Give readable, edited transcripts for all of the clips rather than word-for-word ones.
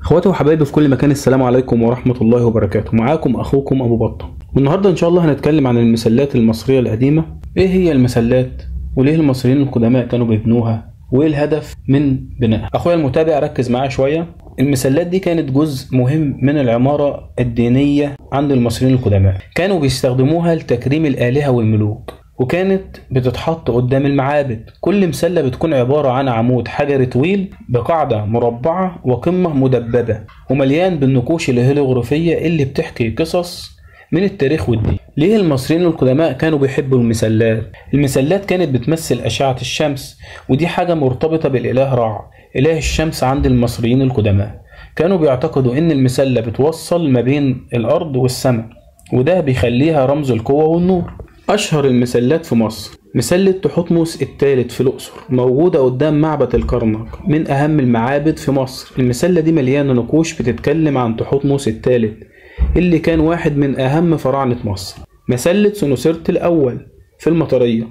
اخواتي وحبايبي في كل مكان، السلام عليكم ورحمة الله وبركاته. معاكم اخوكم ابو بطة، والنهاردة ان شاء الله هنتكلم عن المسلات المصرية القديمة. ايه هي المسلات وليه المصريين القدماء كانوا بيبنوها وايه الهدف من بنائها؟ اخويا المتابع ركز معايا شوية. المسلات دي كانت جزء مهم من العمارة الدينية عند المصريين القدماء، كانوا بيستخدموها لتكريم الآلهة والملوك، وكانت بتتحط قدام المعابد. كل مسلة بتكون عبارة عن عمود حجري طويل بقاعدة مربعة وقمة مدببة ومليان بالنقوش الهيروغليفية اللي بتحكي قصص من التاريخ والدين. ليه المصريين القدماء كانوا بيحبوا المسلات؟ المسلات كانت بتمثل أشعة الشمس، ودي حاجة مرتبطة بالإله رع، إله الشمس عند المصريين القدماء. كانوا بيعتقدوا إن المسلة بتوصل ما بين الأرض والسماء، وده بيخليها رمز القوة والنور. أشهر المسلات في مصر مسلة تحتمس الثالث في الأقصر، موجودة قدام معبد الكرنك، من أهم المعابد في مصر. المسلة دي مليانة نقوش بتتكلم عن تحتمس الثالث اللي كان واحد من أهم فراعنة مصر. مسلة سنوسرت الأول في المطرية،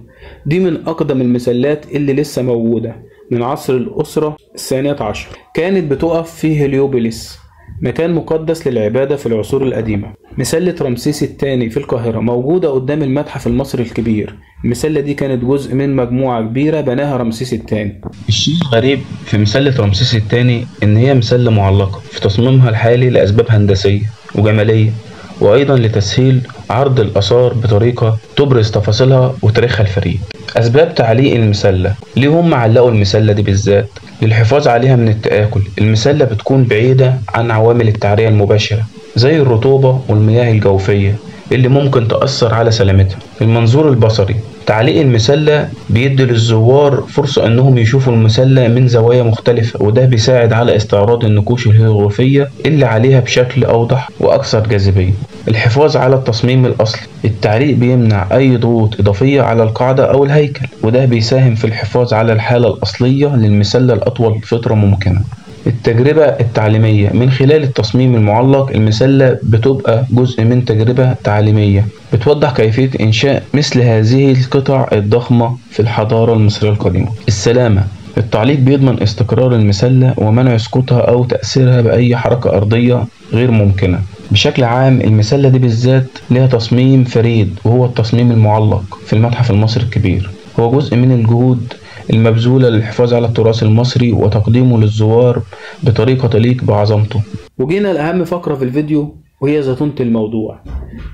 دي من أقدم المسلات اللي لسه موجودة من عصر الأسرة الثانية عشر. كانت بتقف في هليوبوليس، مكان مقدس للعبادة في العصور القديمة. مسلة رمسيس الثاني في القاهرة، موجودة قدام المتحف المصري الكبير. المسلة دي كانت جزء من مجموعة كبيرة بناها رمسيس الثاني. الشيء الغريب في مسلة رمسيس الثاني إن هي مسلة معلقة في تصميمها الحالي لأسباب هندسية وجمالية، وأيضا لتسهيل عرض الآثار بطريقة تبرز تفاصيلها وتاريخها الفريد. أسباب تعليق المسلة: ليه هم علقوا المسلة دي بالذات؟ للحفاظ عليها من التآكل. المسلة بتكون بعيدة عن عوامل التعرية المباشرة زي الرطوبة والمياه الجوفية اللي ممكن تأثر على سلامتها. المنظور البصري: تعليق المسلة بيدي للزوار فرصة انهم يشوفوا المسلة من زوايا مختلفة، وده بيساعد على استعراض النقوش الهيروغليفية اللي عليها بشكل اوضح واكثر جاذبية. الحفاظ على التصميم الاصلي: التعليق بيمنع اي ضغوط اضافية على القاعدة او الهيكل، وده بيساهم في الحفاظ على الحالة الاصلية للمسلة لأطول فترة ممكنة. التجربة التعليمية: من خلال التصميم المعلق المسلة بتبقى جزء من تجربة تعليمية بتوضح كيفية إنشاء مثل هذه القطع الضخمة في الحضارة المصرية القديمة. السلامة: التعليق بيضمن استقرار المسلة ومنع سقوطها أو تأثيرها بأي حركة أرضية غير ممكنة. بشكل عام المسلة دي بالذات لها تصميم فريد، وهو التصميم المعلق في المتحف المصري الكبير. هو جزء من الجهود المبذولة للحفاظ على التراث المصري وتقديمه للزوار بطريقة تليق بعظمته. وجينا لأهم فقرة في الفيديو، وهي زتونة الموضوع: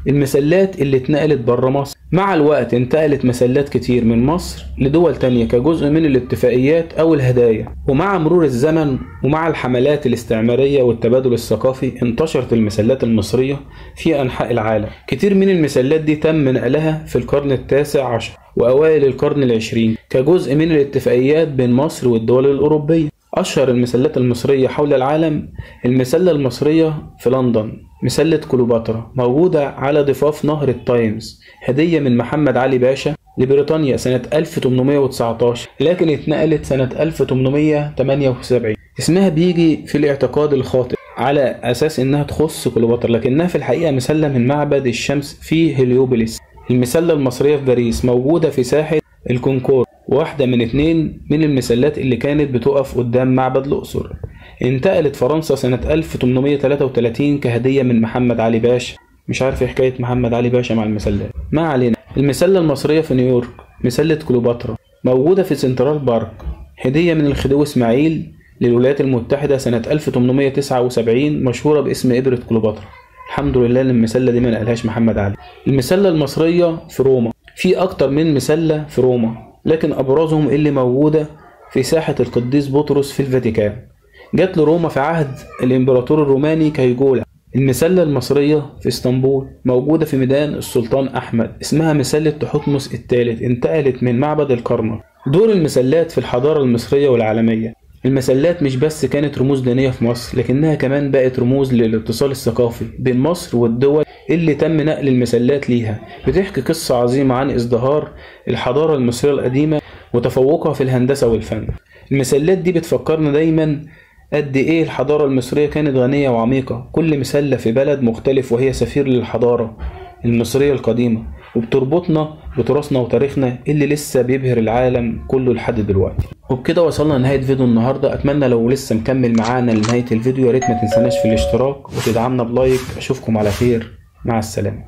المسلات اللي اتنقلت بره مصر. مع الوقت انتقلت مسلات كتير من مصر لدول تانية كجزء من الاتفاقيات أو الهدايا، ومع مرور الزمن ومع الحملات الاستعمارية والتبادل الثقافي انتشرت المسلات المصرية في أنحاء العالم. كتير من المسلات دي تم نقلها في القرن التاسع عشر وأوائل القرن العشرين كجزء من الاتفاقيات بين مصر والدول الأوروبية. أشهر المسلات المصرية حول العالم: المسلة المصرية في لندن، مسلة كليوباترا، موجودة على ضفاف نهر التايمز، هدية من محمد علي باشا لبريطانيا سنة 1819، لكن اتنقلت سنة 1878. اسمها بيجي في الاعتقاد الخاطئ على أساس إنها تخص كليوباترا، لكنها في الحقيقة مسلة من معبد الشمس في هليوبوليس. المسلة المصرية في باريس، موجودة في ساحة الكونكور، واحدة من 2 من المسلات اللي كانت بتقف قدام معبد الأقصر. انتقلت فرنسا سنة 1833 كهدية من محمد علي باشا. مش عارف ايه حكاية محمد علي باشا مع المسلات، ما علينا. المسلة المصرية في نيويورك، مسلة كليوباترا، موجودة في سنترال بارك، هدية من الخديوي إسماعيل للولايات المتحدة سنة 1879، مشهورة باسم إبرة كليوباترا. الحمد لله ان المسلة دي ما نقلهاش محمد علي. المسلة المصرية في روما، في أكتر من مسلة في روما، لكن أبرزهم اللي موجودة في ساحة القديس بطرس في الفاتيكان. جت لروما في عهد الإمبراطور الروماني كايجولا. المسلة المصرية في اسطنبول، موجودة في ميدان السلطان أحمد، اسمها مسلة تحتمس الثالث، انتقلت من معبد الكرنك. دور المسلات في الحضارة المصرية والعالمية: المسلات مش بس كانت رموز دينية في مصر، لكنها كمان بقت رموز للاتصال الثقافي بين مصر والدول اللي تم نقل المسلات ليها. بتحكي قصة عظيمة عن ازدهار الحضارة المصرية القديمة وتفوقها في الهندسة والفن. المسلات دي بتفكرنا دايما قد ايه الحضارة المصرية كانت غنية وعميقة. كل مسلة في بلد مختلف وهي سفير للحضارة المصرية القديمة، وبتربطنا بتراثنا وتاريخنا اللي لسه بيبهر العالم كله لحد دلوقتي. وبكده وصلنا لنهاية فيديو النهاردة. اتمنى لو لسه مكمل معانا لنهاية الفيديو يا ريت ما تنساناش في الاشتراك وتدعمنا بلايك. اشوفكم على خير، مع السلامة.